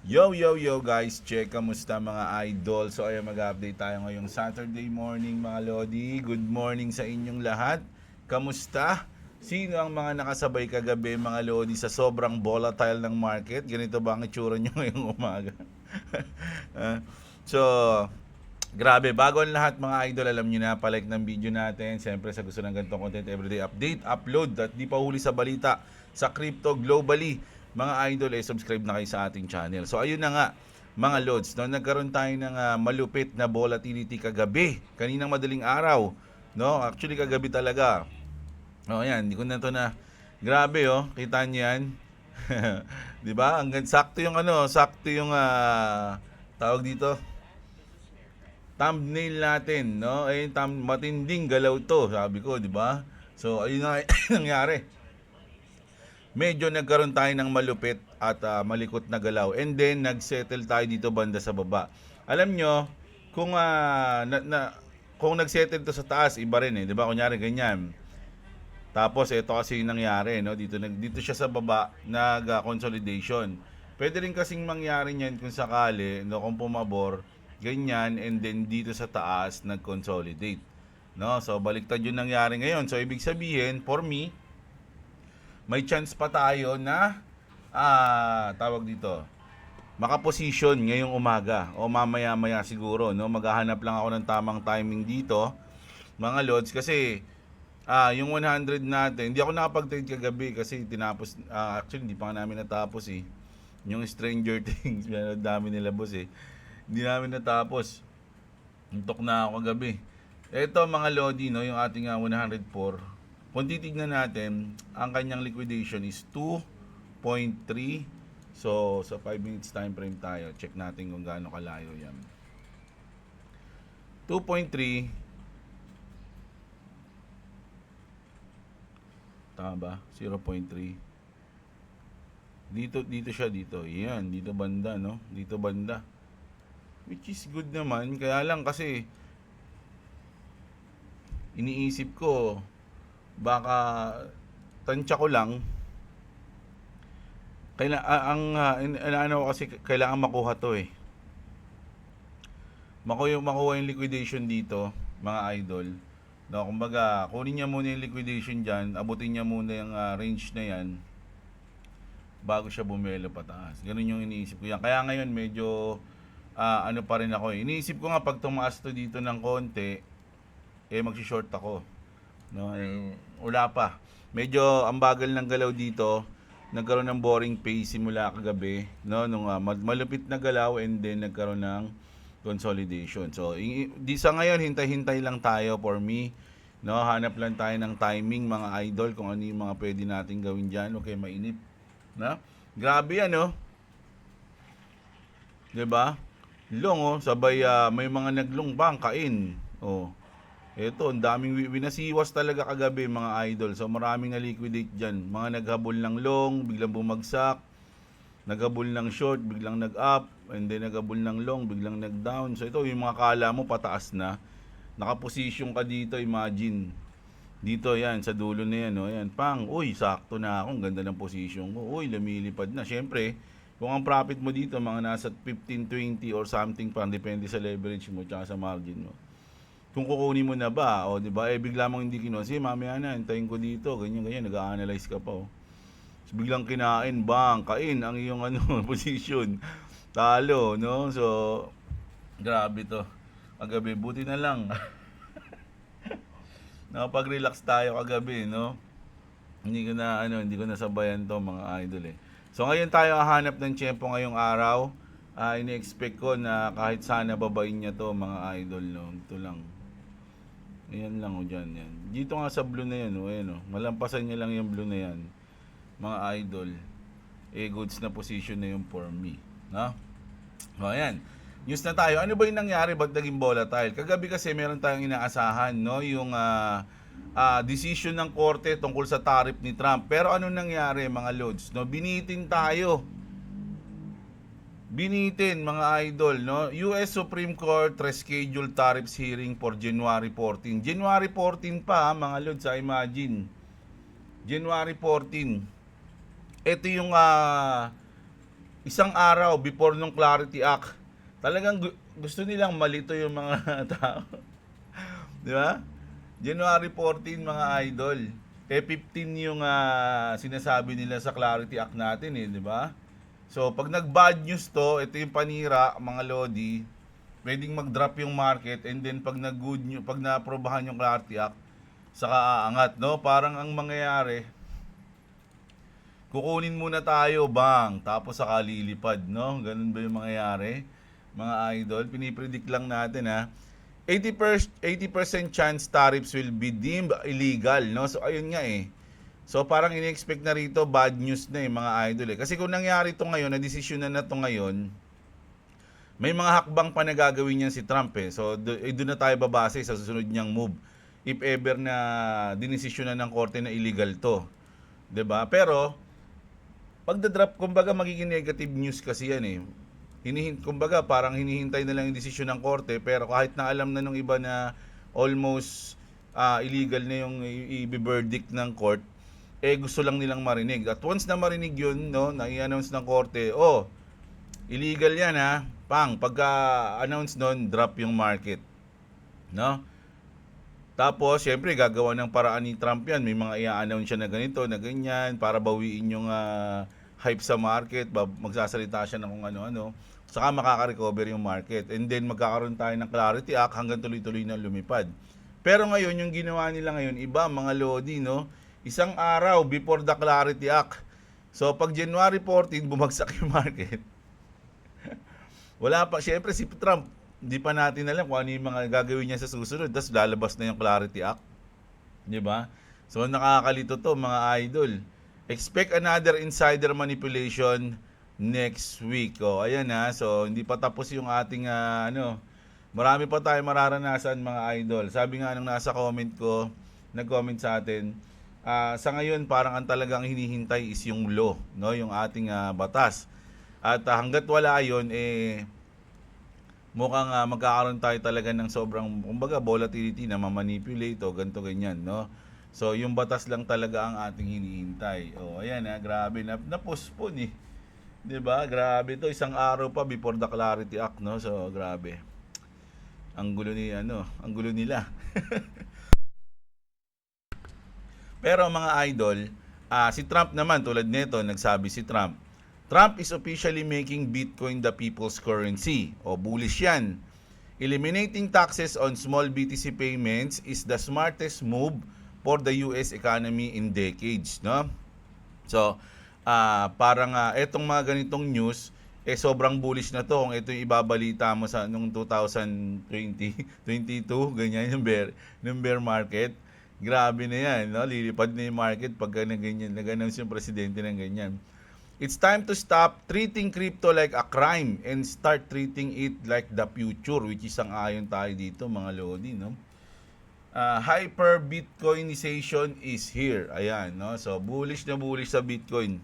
Yo guys, check kamusta mga idol. So ayun, mag-update tayo ngayong Saturday morning mga lodi. Good morning sa inyong lahat. Kamusta? Sino ang mga nakasabay kagabi mga lodi sa sobrang volatile ng market? Ganito ba ang itsura nyo ngayong umaga? Ah, so, grabe, bago ang lahat mga idol, alam nyo na, palike ng video natin. Siyempre sa gusto ng ganitong content, everyday update, upload at di pa huli sa balita sa crypto globally. Mga idol, subscribe na kayo sa ating channel. So ayun na nga, mga lods, no, nagkaroon tayo ng malupit na volatility kagabi, kaninang madaling araw. No, actually kagabi talaga. Oh, yan, hindi ko na to na. Grabe oh, kita niyo yan. 'Di ba? Hanggang sakto yung sakto yung tawag dito, thumbnail natin, no? Eh, matinding galaw to, sabi ko, di ba? So, ayun na nangyari. Medyo nagkaroon tayo ng malupit at malikot na galaw. And then, nagsettle tayo dito banda sa baba. Alam nyo, kung, kung nagsettle to sa taas, iba rin eh. Di ba? Kunyari, ganyan. Tapos, ito kasi yung nangyari, no? Dito siya sa baba, nag-consolidation. Pwede rin kasing mangyari niyan kung sakali, no? Kung pumabor, ganyan, and then dito sa taas, nag-consolidate. No? So, baliktad yung nangyari ngayon. So, ibig sabihin, for me, may chance pa tayo na tawag dito, makaposition ngayong umaga o mamaya-maya siguro, no? Maghahanap lang ako ng tamang timing dito, mga lods, kasi yung 100 natin, hindi ako nakapag-trade kagabi kasi tinapos, actually hindi pa nga namin natapos eh. Yung Stranger Things, dami nila boss eh. Hindi namin natapos. Untok na ako kagabi. Ito mga lodi, no, yung ating 104. Kung titignan natin, ang kanyang liquidation is 2.3. So, sa 5 minutes time frame tayo. Check natin kung gaano kalayo yan. 2.3. Tama ba? 0.3. Dito siya dito. Yan, dito banda, no? Dito banda. Which is good naman. Kaya lang kasi iniisip ko, baka tansya ko lang, ano kasi kailangan makuha to eh. Makuha yung liquidation dito, mga idol. No, kumbaga, kunin niya muna yung liquidation diyan, abutin niya muna yung range na yan bago siya bumelo pataas. Ganun yung iniisip ko yan. Kaya ngayon medyo ano pa rin ako eh. Iniisip ko nga pag tumaas to dito ng konti, magsi-short ako. No, wala pa. Medyo ang bagal ng galaw dito. Nagkaroon ng boring pace simula kagabi, no, nung malupit na galaw, and then nagkaroon ng consolidation. So, di sa ngayon hintay-hintay lang tayo for me. No, hanap lang tayo ng timing mga idol kung ano yung mga pwede nating gawin diyan, okay, mainip, na? Grabe yan, no? 'Di ba? Long oh, sabay may mga naglong bangkain. Oh. Ito, ang daming winasiwas talaga kagabi mga idol. So maraming na-liquidate dyan. Mga naghabol ng long, biglang bumagsak. Naghabol ng short, biglang nag-up. And then naghabol ng long, biglang nag-down. So ito, yung mga kala mo pataas na. Nakaposisyon ka dito, imagine. Dito yan, sa dulo na yan. Oh, yan. Pang, uy, sakto na ako. Ang ganda ng position ko. Uy, lumilipad na. Siyempre, kung ang profit mo dito, mga nasa 15, 20 or something pang, depende sa leverage mo tsaka sa margin mo. Kung kukunin mo na ba, o di ba, bigla mong hindi kinuha, sige mamaya na, hintayin ko dito, ganyan, nag-a-analyze ka pa, oh. So, biglang kinain, kain ang iyong position. Talo, no? So, grabe to. Kagabi, buti na lang. Nakapag-relax tayo kagabi, no? Hindi ko na sabayan to mga idol eh. So, ngayon tayo hahanap ng tiyempo ngayong araw. Ini-expect ko na kahit sana babain niya to mga idol, no? Ito lang. Ayan lang o dyan, yan. Dito nga sa blue na yan, o ayan o. Malampasan niya lang yung blue na yan. Mga idol. Goods na position na yung for me. No? O ayan. News na tayo. Ano ba yung nangyari? Ba't naging volatile? Kagabi kasi meron tayong inaasahan, no? Yung decision ng korte tungkol sa tariff ni Trump. Pero ano nangyari mga lods? No? Binitin tayo. Binitin mga idol, no? US Supreme Court rescheduled tariffs hearing for January 14. January 14 pa mga lods, imagine. January 14. Ito yung isang araw before nung Clarity Act. Talagang gusto nilang malito yung mga tao. Di ba? January 14 mga idol. 15 yung sinasabi nila sa Clarity Act natin di ba? So, pag nag-bad news to, ito yung panira, mga lodi, pwedeng mag-drop yung market and then pag nag-good news, pag na-aprobahan yung Clarity Act, saka aangat, no? Parang ang mangyayari, kukunin muna tayo, bang, tapos saka lilipad, no? Ganun ba yung mangyayari? Mga idol, pinipredict lang natin, 80% chance tariffs will be deemed illegal, no? So, ayun nga So, parang ini-expect na rito, bad news na mga idol Kasi kung nangyari ito ngayon, na-desisyon na ito ngayon, may mga hakbang pa na gagawin niyan si Trump So, doon na tayo babase sa susunod niyang move. If ever na dinesisyonan ng korte na illegal to. 'Di ba? Pero, pagda-drop, kumbaga magiging negative news kasi yan kumbaga parang hinihintay na lang yung desisyon ng korte pero kahit na alam na nung iba na almost illegal na yung i-verdict ng court, gusto lang nilang marinig. At once na marinig yun, no, na i-announce ng korte, illegal yan pagka-announce nun, drop yung market. No? Tapos, syempre, gagawa ng paraan ni Trump yan. May mga i-announce siya na ganito, na ganyan, para bawiin yung hype sa market, magsasalita siya ng kung ano-ano, saka makaka-recover yung market. And then, magkakaroon tayo ng Clarity Act hanggang tuloy-tuloy na lumipad. Pero ngayon, yung ginawa nila ngayon, iba, mga lodi, no? Isang araw before the Clarity Act. So, pag January 14, bumagsak yung market. Wala pa, syempre si Trump, hindi pa natin alam kung ano yung mga gagawin niya sa susunod. Tapos lalabas na yung Clarity Act. Di ba? So, nakakalito to, mga idol. Expect another insider manipulation next week. Ayan So, hindi pa tapos yung ating, marami pa tayo mararanasan, mga idol. Sabi nga nung nasa comment ko, nag-comment sa atin, sa ngayon parang ang talagang hinihintay is yung law, no, yung ating batas. At hangga't wala 'yon mukhang magkakaroon tayo talaga ng sobrang kumbaga volatility na mamanipulate o ganto ganyan, no. So yung batas lang talaga ang ating hinihintay. Ayan grabe na postpone 'Di ba? Grabe to, isang araw pa before the Clarity Act, no. So grabe. Ang gulo nila. Pero mga idol, si Trump naman, tulad nito, nagsabi si Trump is officially making Bitcoin the people's currency. Bullish yan. Eliminating taxes on small BTC payments is the smartest move for the US economy in decades, no? So, parang etong mga ganitong news, sobrang bullish na to kung ito yung ibabalita mo sa nung 2020, 22, ganyan yung bear market. Grabe na yan, no? Lilipad na yung market pag nag-announce yung presidente ng ganyan. It's time to stop treating crypto like a crime and start treating it like the future, which is ang ayon tayo dito, mga lodi, no? Hyper Bitcoinization is here. Ayan, no? So, bullish na bullish sa Bitcoin.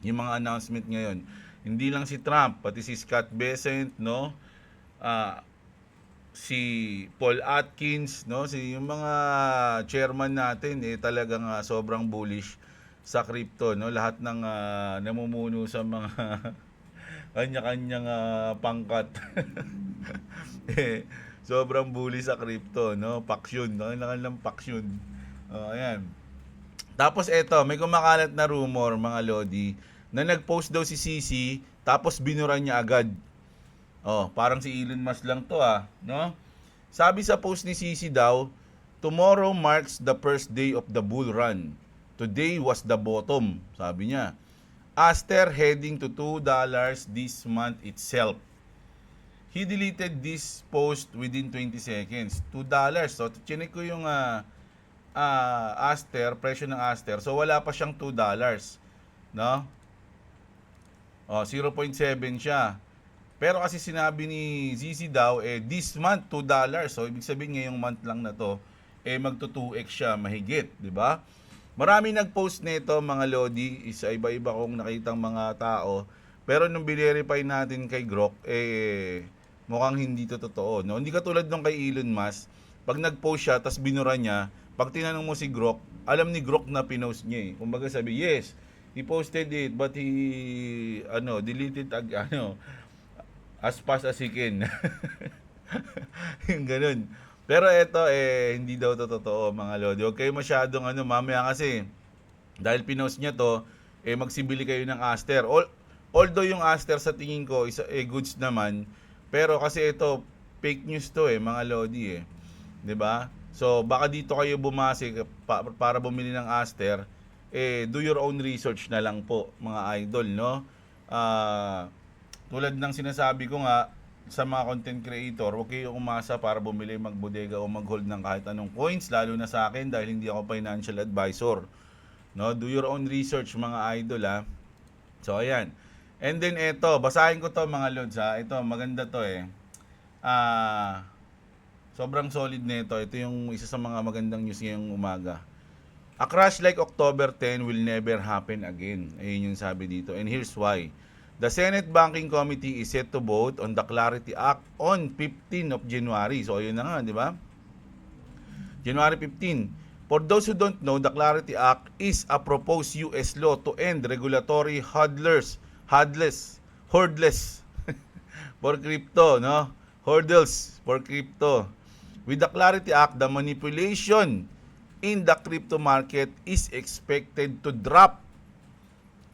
Yung mga announcement ngayon. Hindi lang si Trump, pati si Scott Bessent, no? Si Paul Atkins, no, yung mga chairman natin talagang sobrang bullish sa crypto, no. Lahat ng namumuno sa mga kanya-kanyang pangkat sobrang bullish sa crypto, no. Paksyon, no, lang paksyon. Ayan. Tapos eto, may kumakalat na rumor, mga lodi, na nag-post daw si CC tapos binura niya agad. Parang si Elon Musk lang to no? Sabi sa post ni CC daw, tomorrow marks the first day of the bull run. Today was the bottom, sabi niya. Aster heading to $2 this month itself. He deleted this post within 20 seconds. $2. So, chinek ko yung Aster, presyo ng Aster. So, wala pa siyang $2. No? 0.7 siya. Pero kasi sinabi ni ZZ daw, this month, $2. So, ibig sabihin ngayong month lang na to, magto-2x siya, mahigit, di ba? Marami nag-post nito, mga lodi, isa iba-iba kong nakitang mga tao. Pero nung binerify natin kay Grok, mukhang hindi to totoo. No? Hindi katulad nung kay Elon Musk, pag nag-post siya, tas binura niya, pag tinanong mo si Grok, alam ni Grok na pinost niya Kumbaga sabi, yes, he posted it but he deleted as fast as he can. Yung ganun. Pero eto hindi daw to totoo mga lodi. Huwag kayo masyadong mamaya kasi dahil pinost niya to, magsibili kayo ng Aster. Although yung Aster sa tingin ko is goods naman, pero kasi ito fake news to mga lodi 'Di ba? So baka dito kayo bumase para bumili ng Aster, do your own research na lang po mga idol, no? Tulad ng sinasabi ko nga sa mga content creator, huwag kayong umasa para bumili, magbodega o mag-hold ng kahit anong coins, lalo na sa akin dahil hindi ako financial advisor. No, do your own research mga idol So ayan. And then ito, basahin ko to mga lods Ito maganda to sobrang solid nito. Ito yung isa sa mga magandang news ngayong umaga. A crash like October 10 will never happen again. Ayun yung sabi dito. And here's why. The Senate Banking Committee is set to vote on the Clarity Act on 15 of January. So ayun na nga, di ba? January 15. For those who don't know, the Clarity Act is a proposed US law to end regulatory hurdles for crypto, no? Hurdles for crypto. With the Clarity Act, the manipulation in the crypto market is expected to drop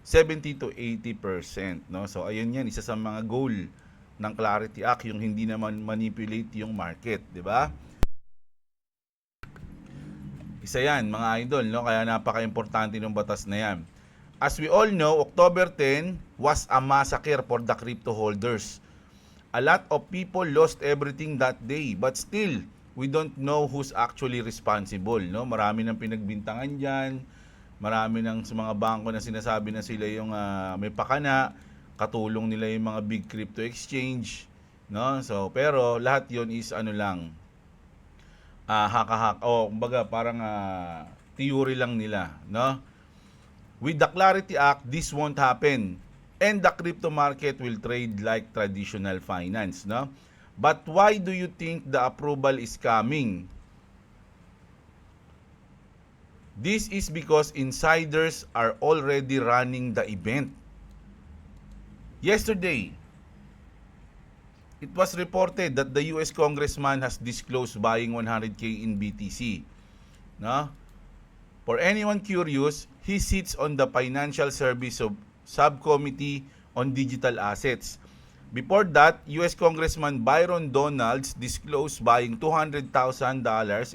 70 to 80%, no? So ayun yan, isa sa mga goal ng Clarity Act, yung hindi naman manipulate yung market, di ba? Isa yan, mga idol, no? Kaya napaka-importante ng batas na yan. As we all know, October 10 was a massacre for the crypto holders. A lot of people lost everything that day, but still, we don't know who's actually responsible, no? Marami nang pinagbintangan diyan. Marami nang sa mga bangko na sinasabi na sila yung may pakana, katulong nila yung mga big crypto exchange, no? So, pero lahat 'yon is haka-haka kumbaga parang theory lang nila, no? With the Clarity Act, this won't happen. And the crypto market will trade like traditional finance, no? But why do you think the approval is coming? This is because insiders are already running the event. Yesterday, it was reported that the US congressman has disclosed buying 100K in BTC. No? For anyone curious, he sits on the Financial Service Subcommittee on Digital Assets. Before that, US Congressman Byron Donalds disclosed buying $200,000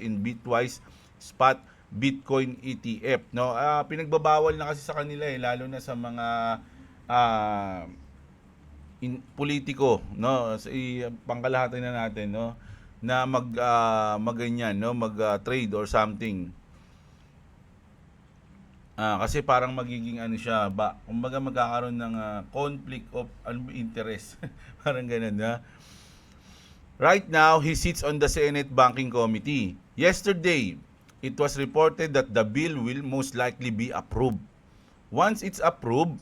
in Bitwise spot Bitcoin ETF. No, pinagbabawal na kasi sa kanila lalo na sa mga politiko, no? Pangkalahatan na natin, no, na magganyan, no, mag-trade or something. Kasi parang magiging siya, kumbaga magkakaroon ng conflict of interest. Parang ganun, ha? Right now, he sits on the Senate Banking Committee. Yesterday, it was reported that the bill will most likely be approved. Once it's approved,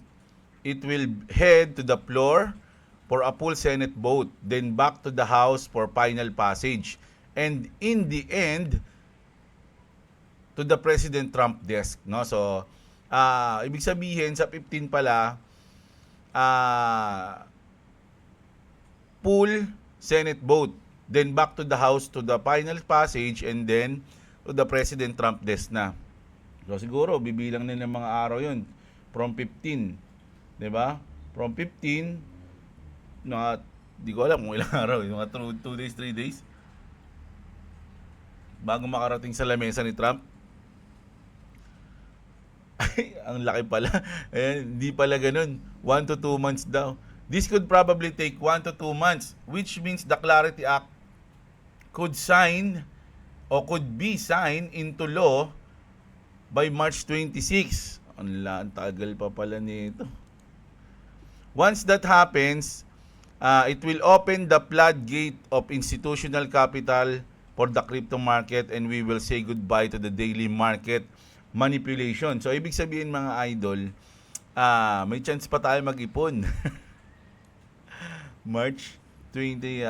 it will head to the floor for a full Senate vote, then back to the House for final passage. And in the end, to the President Trump desk, no? So, ibig sabihin sa 15 pala, full Senate vote, then back to the House to the final passage, and then to the President Trump desk na. So, siguro bibilang na ng mga araw 'yun from 15, 'di ba? From 15 na di ko alam kung ilang araw, yung mga 2 days, 3 days bago makarating sa lamesa ni Trump. Ay, ang laki pala. Ayan, hindi pala ganun. 1 to 2 months daw. This could probably take 1 to 2 months, which means the Clarity Act could be signed into law by March 26. Ang tagal pa pala nito. Once that happens, it will open the floodgate of institutional capital for the crypto market, and we will say goodbye to the daily market manipulation. So, ibig sabihin mga idol, may chance pa tayo mag-ipon. March 20,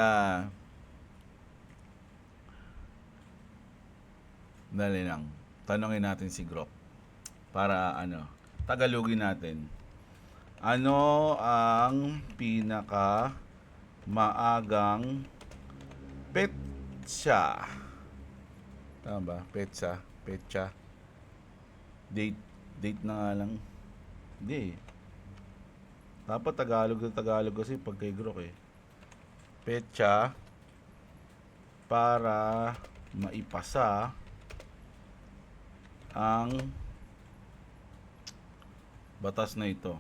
dali lang. Tanongin natin si Grok para Tagalogin natin. Ano ang pinaka maagang petsa? Tama ba? Petsa. Petsa. Date. Date na nga lang. Hindi. Dapat Tagalog na Tagalog kasi pag kay Grok eh. Petsa para maipasa ang batas na ito.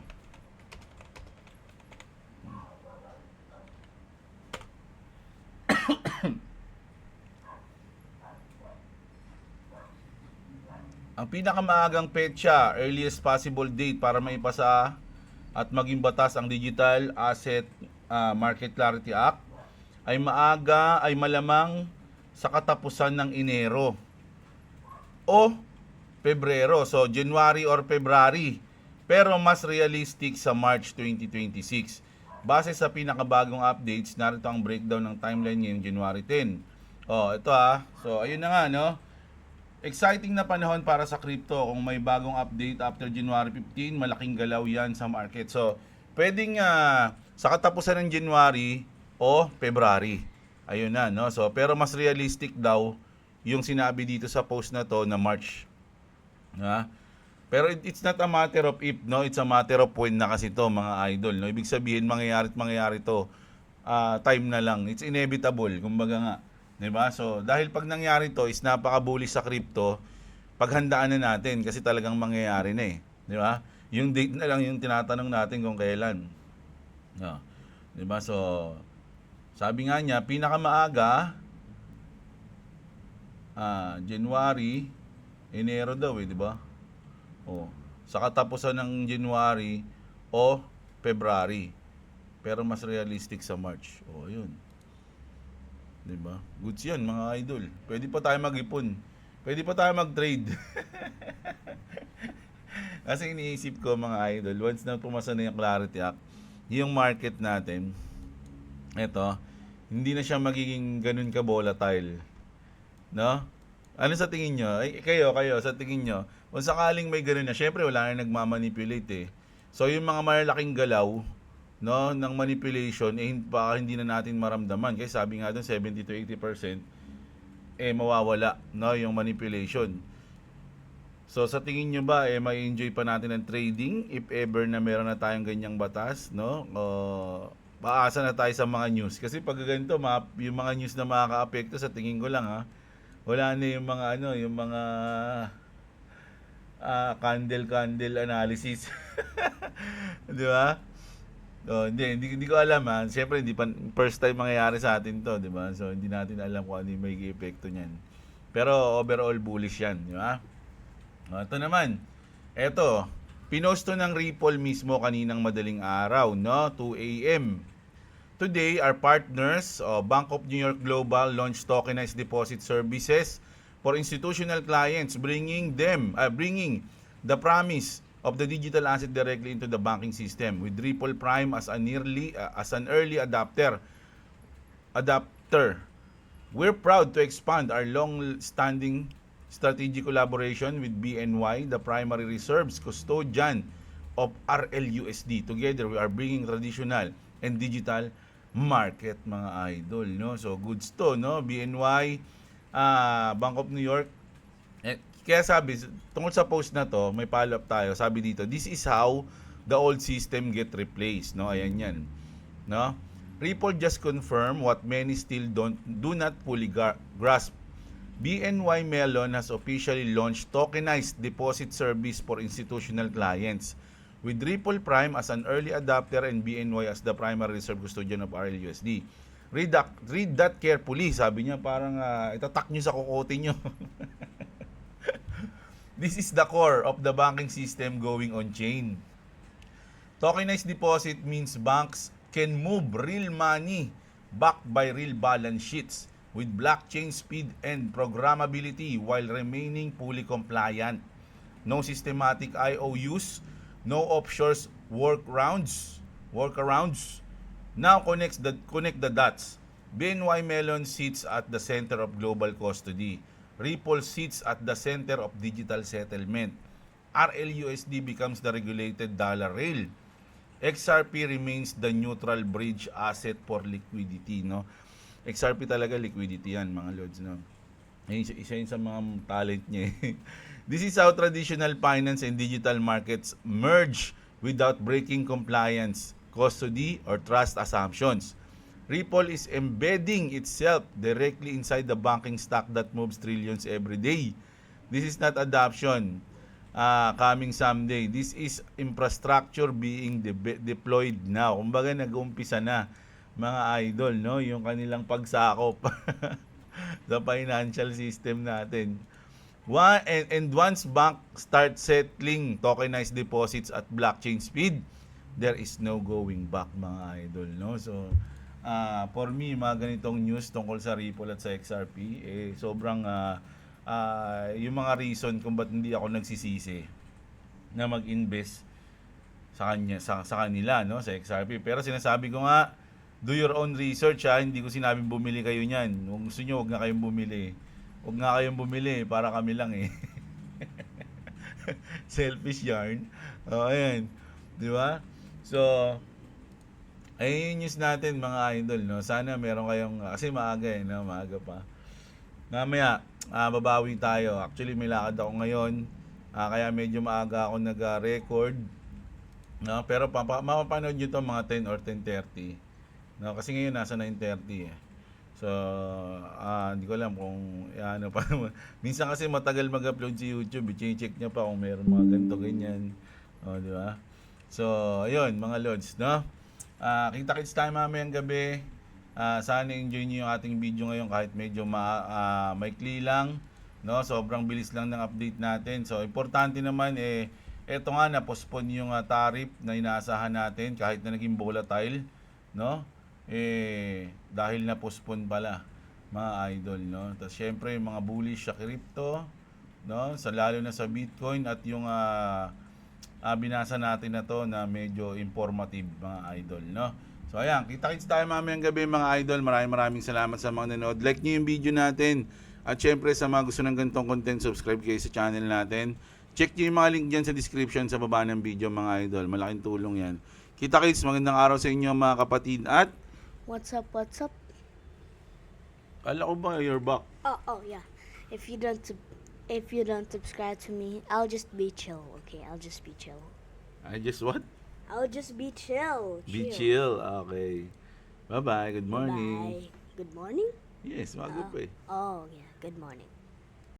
Ang pinakamaagang petsa, earliest possible date para maipasa at maging batas ang Digital Asset Market Clarity Act ay malamang sa katapusan ng Enero o Pebrero. So, January or February. Pero mas realistic sa March 2026. Base sa pinakabagong updates, narito ang breakdown ng timeline ngayong January 10. Ito So, ayun na nga, no? Exciting na panahon para sa crypto. Kung may bagong update after January 15, malaking galaw yan sa market. So, pwedeng sa katapusan ng January o February. Ayun na, no? So, pero mas realistic daw yung sinabi dito sa post na to na March. Pero it's not a matter of if, no? It's a matter of when na kasi to, mga idol, no? Ibig sabihin, mangyayari to. Time na lang. It's inevitable, kumbaga nga. Diba? So, dahil pag nangyari to is napaka-bullish sa crypto, paghandaan na natin kasi talagang mangyayari na eh. Diba? Yung date na lang yung tinatanong natin kung kailan. Diba? So, sabi nga niya, pinakamaaga, January, Enero daw eh, diba? Sa katapusan ng January o February. Pero mas realistic sa March. Yun. Diba? Goods yan, mga idol. Pwede pa tayo mag-ipon. Pwede pa tayo mag-trade. Kasi iniisip ko, mga idol, once na pumasa na yung Clarity Act, yung market natin, eto, hindi na siya magiging ganun ka-volatile. No? Ano sa tingin nyo? Kayo, sa tingin nyo, kung sakaling may ganun na, syempre wala na nagmamanipulate eh. So, yung mga malalaking galaw, no, ng manipulation baka hindi na natin maramdaman kasi sabi nga doon 70 to 80% mawawala, no, yung manipulation. So sa tingin nyo ba may enjoy pa natin ang trading if ever na meron na tayong ganyang batas, no? Paasa na tayo sa mga news kasi pag ganito yung mga news na makakaapekto sa tingin ko lang wala na yung mga yung mga candle analysis. Di ba? Hindi ko alam Siyempre hindi pa first time mangyayari sa atin 'to, 'di ba? So hindi natin alam kung ano yung may epekto niyan. Pero overall bullish 'yan, 'di ba? Ito naman. Ito, pinost to ng Ripple mismo kaninang madaling araw, no? 2 AM. Today, our partners, Bank of New York Global launched tokenized deposit services for institutional clients, bringing the promise of the digital asset directly into the banking system with Ripple Prime as an early adapter. We're proud to expand our long-standing strategic collaboration with BNY, the primary reserves custodian of RLUSD. Together, we are bringing traditional and digital market, mga idol, no? So goods to, no? BNY, Bank of New York. Kaya sabi, tungkol sa post na to, may follow-up tayo. Sabi dito, this is how the old system get replaced. No? Ayan yan. No? Ripple just confirmed what many still do not fully grasp. BNY Mellon has officially launched tokenized deposit service for institutional clients with Ripple Prime as an early adopter and BNY as the primary reserve custodian of RLUSD. Read that carefully. Sabi niya, parang itatak nyo sa kukote nyo. This is the core of the banking system going on-chain. Tokenized deposit means banks can move real money backed by real balance sheets with blockchain speed and programmability while remaining fully compliant. No systematic IOUs, no offshore workarounds. Now connect the dots. BNY Mellon sits at the center of global custody. Ripple sits at the center of digital settlement. RLUSD becomes the regulated dollar rail. XRP remains the neutral bridge asset for liquidity, no? XRP talaga liquidity yan, mga lods, no? Isa yun sa mga talent niya. This is how traditional finance and digital markets merge without breaking compliance, custody, or trust assumptions. Ripple is embedding itself directly inside the banking stock that moves trillions every day. This is not adoption coming someday. This is infrastructure being deployed now. Kumbaga nag-uumpisa na, mga idol, no, yung kanilang pagsakop sa financial system natin. And once bank start settling tokenized deposits at blockchain speed, there is no going back, mga idol, no? So for me, mga ganitong news tungkol sa Ripple at sa XRP, sobrang yung mga reason kung ba't hindi ako nagsisisi na mag-invest sa kanya, sa kanila, no, sa XRP. Pero sinasabi ko nga, do your own research, ha. Hindi ko sinabing bumili kayo niyan. Kung gusto nyo, huwag na kayong bumili. Huwag nga kayong bumili, para kami lang eh. Selfish yarn. Ayan. Di ba? So, ayun yung news natin, mga idol, no? Sana meron kayong, kasi maaga eh, no? Maaga pa. Mamaya, babawi tayo. Actually, may lakad ako ngayon. Kaya medyo maaga ako nag-record. No? Pero mapapanood nyo to mga 10 or 10:30. No? Kasi ngayon nasa 9:30 eh. So, hindi ko alam kung ano pa naman. Minsan kasi matagal mag-upload sa YouTube, i-check niya pa kung meron mga ganito ganyan. O, di ba? So, ayun, mga lods, no? Kita-kits tayo mamayang gabi. Sana enjoy niyo yung ating video ngayon kahit medyo maikli lang, no? Sobrang bilis lang ng update natin. So, importante naman eto nga na-postpone yung tariff na inaasahan natin kahit na naging volatile, no? Dahil na-postpone pala, mga idol, no? Tapos syempre yung mga bullish sa crypto, no? Lalo na sa Bitcoin at yung binasa natin na to na medyo informative, mga idol, no? So ayan, kita-kits tayo mamayang gabi, mga idol. Maraming salamat sa mga nanood. Like nyo yung video natin. At syempre sa mga gusto ng ganitong content, subscribe kayo sa channel natin. Check nyo yung mga link dyan sa description sa baba ng video, mga idol. Malaking tulong yan. Kita-kits, magandang araw sa inyo, mga kapatid. At What's up? What's up? kala ko ba you're back? Oh yeah. If you don't subscribe to me, I'll just be chill. Okay, I'll just be chill. I just what? I'll just be chill. Be chill. Okay. Bye-bye. Good morning. Bye. Good morning? Yes, maga pa eh. Oh yeah. Good morning.